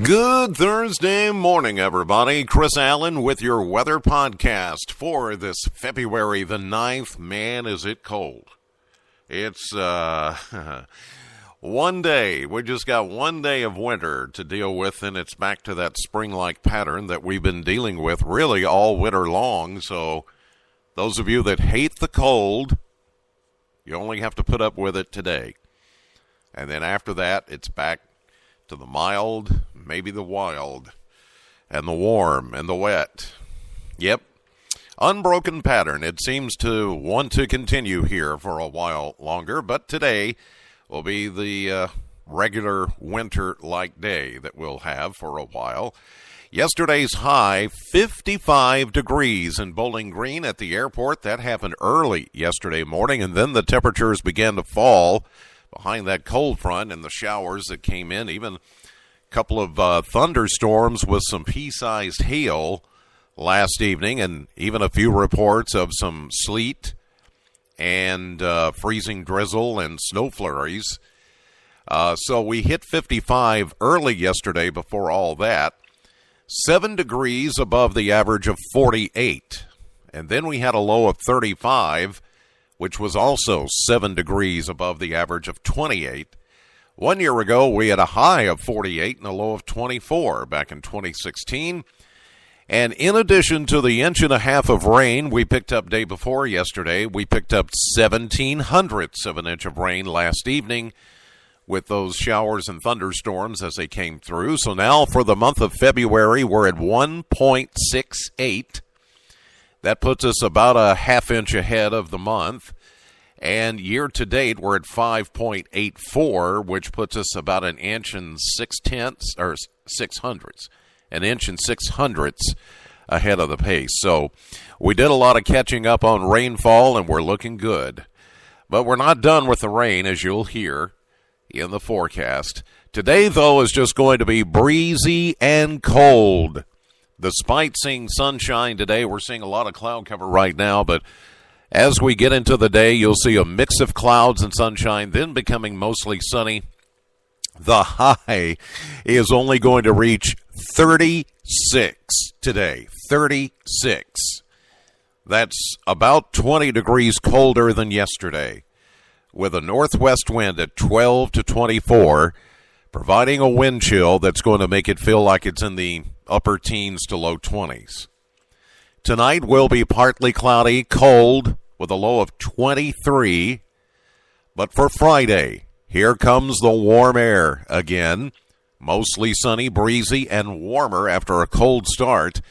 Good Thursday morning, everybody. Chris Allen with your weather podcast for this February the 9th. Man, is it cold. It's one day. We just got one day of winter to deal with, and it's back to that spring-like pattern that we've been dealing with really all winter long. So those of you that hate the cold, you only have to put up with it today. And then after that, it's back to the mild, maybe the wild, and the warm, and the wet. Yep. Unbroken pattern. It seems to want to continue here for a while longer, but today will be the regular winter-like day that we'll have for a while. Yesterday's high, 55 degrees in Bowling Green at the airport. That happened early yesterday morning, and then the temperatures began to fall behind that cold front and the showers that came in, even a couple of thunderstorms with some pea-sized hail last evening, and even a few reports of some sleet and freezing drizzle and snow flurries. So we hit 55 early yesterday before all that. 7 degrees above the average of 48. And then we had a low of 35, which was also 7 degrees above the average of 28. 1 year ago, we had a high of 48 and a low of 24 back in 2016. And in addition to the inch and a half of rain we picked up day before yesterday, we picked up 0.17 of an inch of rain last evening with those showers and thunderstorms as they came through. So now for the month of February, we're at 1.68. That puts us about a half inch ahead of the month. And year to date, we're at 5.84, which puts us about an inch and 6 hundredths. An inch and 6 hundredths ahead of the pace. So we did a lot of catching up on rainfall, and we're looking good. But we're not done with the rain, as you'll hear in the forecast. Today, though, is just going to be breezy and cold. Despite seeing sunshine today, we're seeing a lot of cloud cover right now, but as we get into the day, you'll see a mix of clouds and sunshine, then becoming mostly sunny. The high is only going to reach 36 today, 36. That's about 20 degrees colder than yesterday, with a northwest wind at 12 to 24, providing a wind chill that's going to make it feel like it's in the upper teens to low 20s. Tonight will be partly cloudy, cold, with a low of 23. But for Friday, here comes the warm air again. Mostly sunny, breezy, and warmer after a cold start.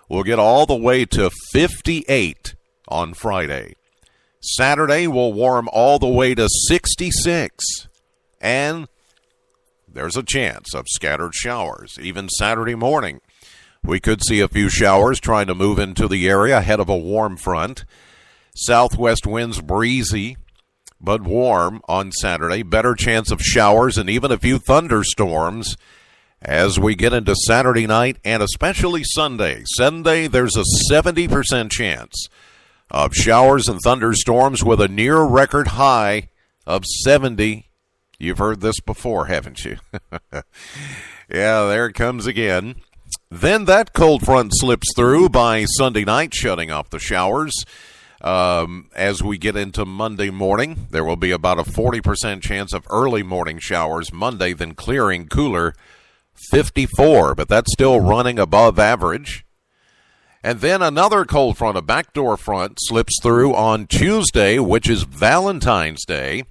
We'll get all the way to 58 on Friday. Saturday will warm all the way to 66. And there's a chance of scattered showers, even Saturday morning. We could see a few showers trying to move into the area ahead of a warm front. Southwest winds breezy, but warm on Saturday. Better chance of showers and even a few thunderstorms as we get into Saturday night and especially Sunday. Sunday, there's a 70% chance of showers and thunderstorms with a near record high of 70. You've heard this before, haven't you? Yeah, there it comes again. Then that cold front slips through by Sunday night, shutting off the showers. As we get into Monday morning, there will be about a 40% chance of early morning showers Monday, then clearing cooler, 54, but that's still running above average. And then another cold front, a backdoor front, slips through on Tuesday, which is Valentine's Day.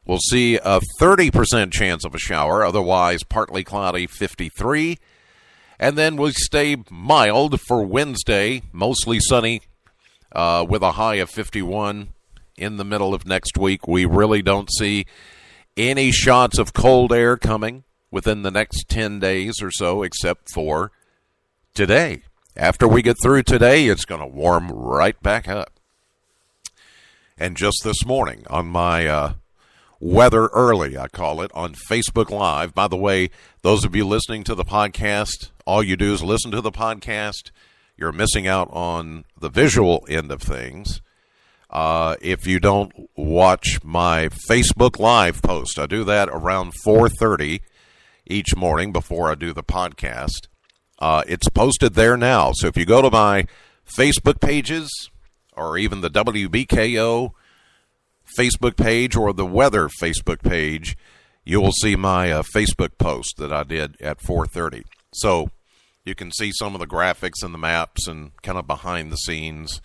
We'll see a 30% chance of a shower, otherwise partly cloudy, 53. And then we stay mild for Wednesday, mostly sunny, with a high of 51 in the middle of next week. We really don't see any shots of cold air coming within the next 10 days or so, except for today. After we get through today, it's going to warm right back up. And just this morning on my Weather Early, I call it, on Facebook Live. By the way, those of you listening to the podcast, all you do is listen to the podcast. You're missing out on the visual end of things. If you don't watch my Facebook Live post, I do that around 4:30. each morning before I do the podcast. It's posted there now. So if you go to my Facebook pages or even the WBKO Facebook page or the weather Facebook page, you will see my Facebook post that I did at 4:30. So you can see some of the graphics and the maps and kind of behind the scenes.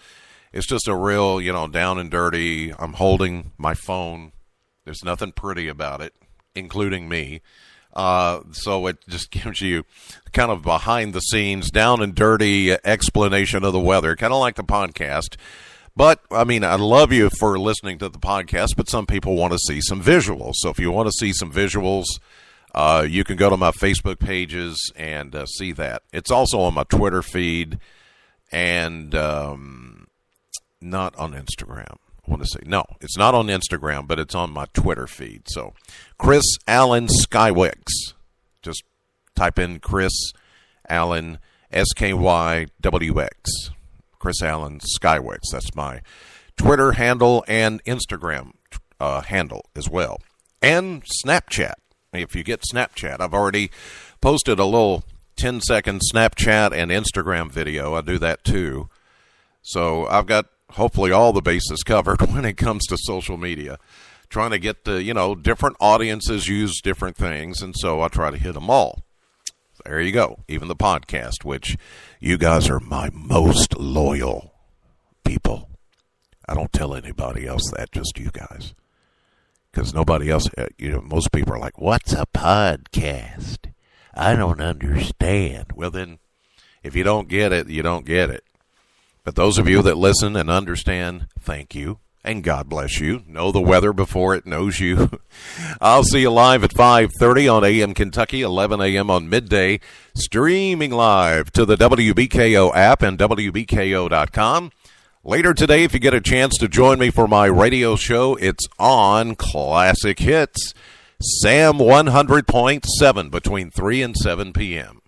It's just a real, down and dirty. I'm holding my phone. There's nothing pretty about it, including me. So it just gives you kind of behind the scenes, down and dirty explanation of the weather, kind of like the podcast. But, I love you for listening to the podcast, but some people want to see some visuals. So if you want to see some visuals, you can go to my Facebook pages and see that. It's also on my Twitter feed and not on Instagram. I want to say, no, it's not on Instagram, but it's on my Twitter feed. So, Chris Allen Skywix. Just type in Chris Allen, SKYWX. Chris Allen Skywix. That's my Twitter handle and Instagram handle as well. And Snapchat. If you get Snapchat, I've already posted a little 10-second Snapchat and Instagram video. I do that too. So I've got hopefully all the bases covered when it comes to social media. Trying to get the, different audiences use different things, and so I try to hit them all. There you go. Even the podcast, which you guys are my most loyal people. I don't tell anybody else that, just you guys. Because nobody else, most people are like, what's a podcast? I don't understand. Well, then, if you don't get it, you don't get it. But those of you that listen and understand, thank you. And God bless you. Know the weather before it knows you. I'll see you live at 5:30 on AM Kentucky, 11 a.m. on midday, streaming live to the WBKO app and WBKO.com. Later today, if you get a chance to join me for my radio show, it's on Classic Hits, Sam 100.7 between 3 and 7 p.m.